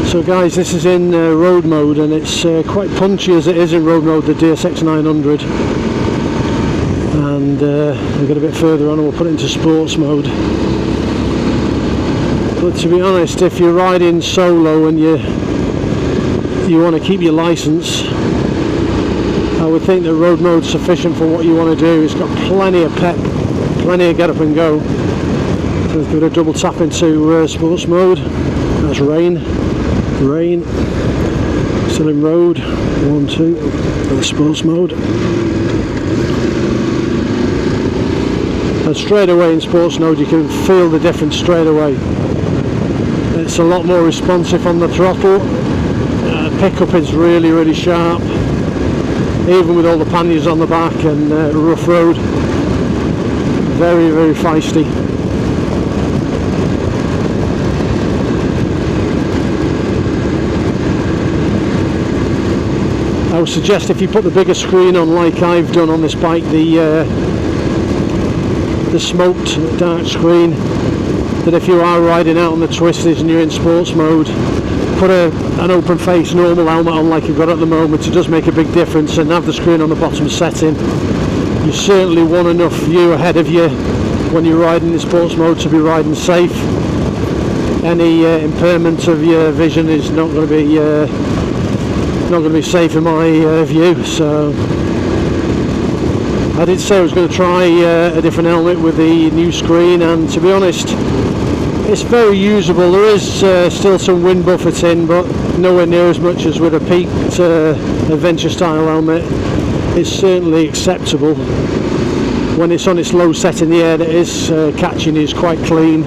So guys, this is in road mode, and it's quite punchy as it is in road mode, the DSX 900. And we'll get a bit further on and we'll put it into sports mode. But to be honest, if you're riding solo and you want to keep your license, I would think that road mode's sufficient for what you want to do. It's got plenty of pep, plenty of get up and go. So let's give it a double tap into sports mode. That's rain, still in road, 1, 2, and sports mode. And straight away in sports mode you can feel the difference straight away. It's a lot more responsive on the throttle. Pickup is really sharp, even with all the panniers on the back and rough road. Very feisty. I would suggest if you put the bigger screen on like I've done on this bike, the smoked dark screen, that if you are riding out on the twisties and you're in sports mode, put an open face normal helmet on like you've got at the moment. It does make a big difference, and have the screen on the bottom setting. You certainly want enough view ahead of you when you're riding in sports mode to be riding safe. Any impairment of your vision is not going to be safe in my view. So I did say I was going to try a different helmet with the new screen, and to be honest, it's very usable. There is still some wind buffeting, but nowhere near as much as with a peaked adventure style helmet. It's certainly acceptable. When it's on its low setting, the air that is catching is quite clean.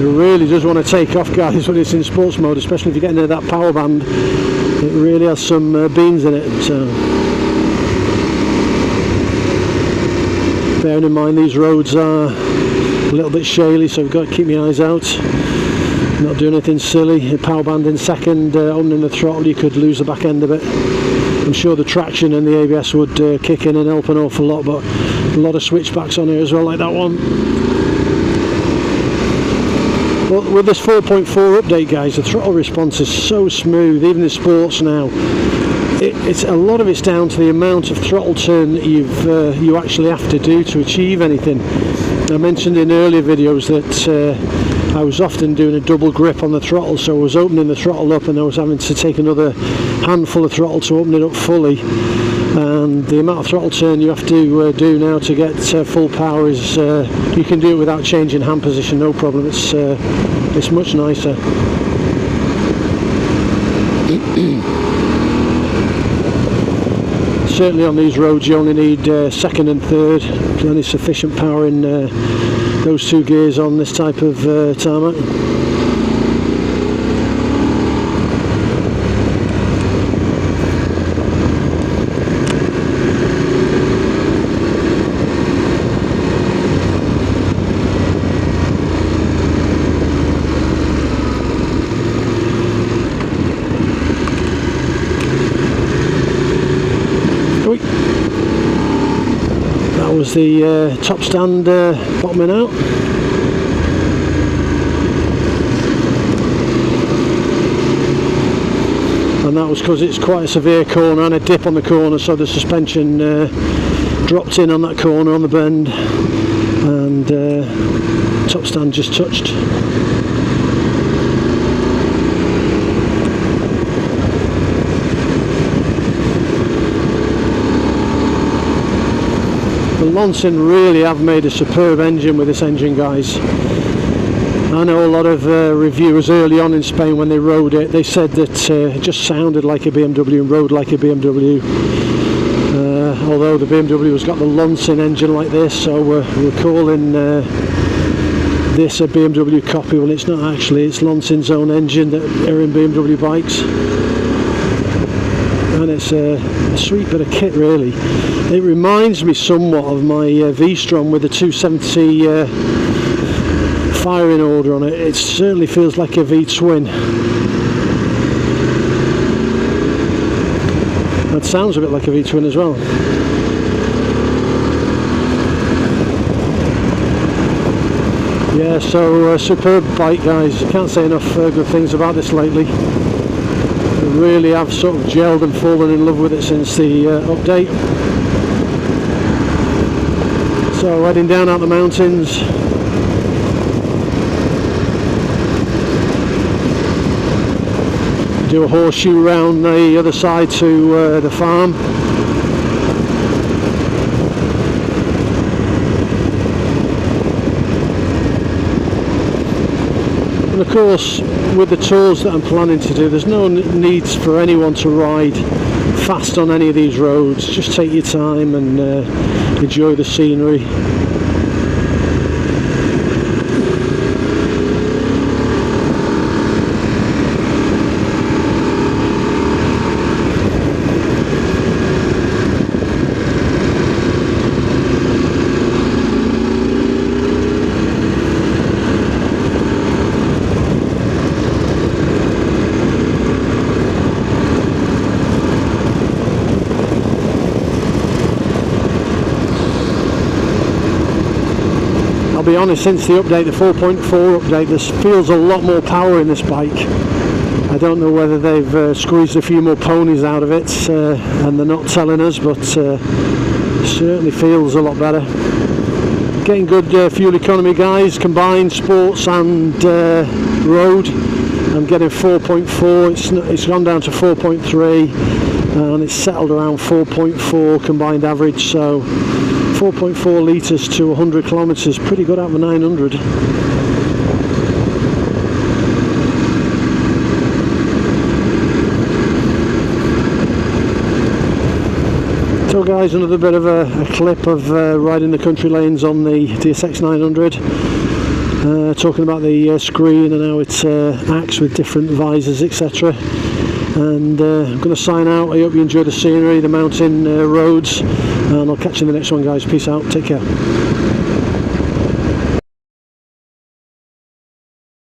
Really does want to take off, guys, when it's in sports mode, especially if you get into that power band. It really has some beans in it. So bearing in mind these roads are a little bit shaly, so I've got to keep my eyes out, not doing anything silly. Power band in second, opening the throttle, you could lose the back end of it. I'm sure the traction and the ABS would kick in and help an awful lot, but a lot of switchbacks on here as well, like that one. Well, with this 4.4 update, guys, the throttle response is so smooth, even in sports now. It's a lot of it's down to the amount of throttle turn that you actually have to do to achieve anything. I mentioned in earlier videos that I was often doing a double grip on the throttle, so I was opening the throttle up and I was having to take another handful of throttle to open it up fully. And the amount of throttle turn you have to do now to get full power is you can do it without changing hand position, no problem. It's much nicer. Certainly on these roads you only need second and third, plenty sufficient power in those two gears on this type of tarmac. That was the top stand bottoming out. And that was because it's quite a severe corner and a dip on the corner, so the suspension dropped in on that corner on the bend, and top stand just touched. The Lonson really have made a superb engine with this engine, guys. I know a lot of reviewers early on in Spain when they rode it, they said that it just sounded like a BMW and rode like a BMW. Although the BMW has got the Lonson engine like this, so we're calling this a BMW copy when it's not actually. It's Lonson's own engine that are in BMW bikes. and it's a sweet bit of kit really. It reminds me somewhat of my V-Strom with the 270 firing order on it. It certainly feels like a V-twin. That sounds a bit like a V-twin as well. Yeah, so superb bike, guys. Can't say enough good things about this lately. I really have sort of gelled and fallen in love with it since the update. So heading down out the mountains. Do a horseshoe round the other side to the farm. And of course, with the tours that I'm planning to do, there's no need for anyone to ride fast on any of these roads. Just take your time and enjoy the scenery. Be honest, since the update, the 4.4 update, there feels a lot more power in this bike. I don't know whether they've squeezed a few more ponies out of it and they're not telling us, but certainly feels a lot better. Getting good fuel economy, guys, combined sports and road. I'm getting 4.4, it's gone down to 4.3 and it's settled around 4.4 combined average, so 4.4 litres to 100 kilometres, pretty good out of 900. So guys, another bit of a clip of riding the country lanes on the DSX 900. Talking about the screen and how it acts with different visors, etc. And I'm going to sign out. I hope you enjoy the scenery, the mountain roads, and I'll catch you in the next one, guys. Peace out, take care.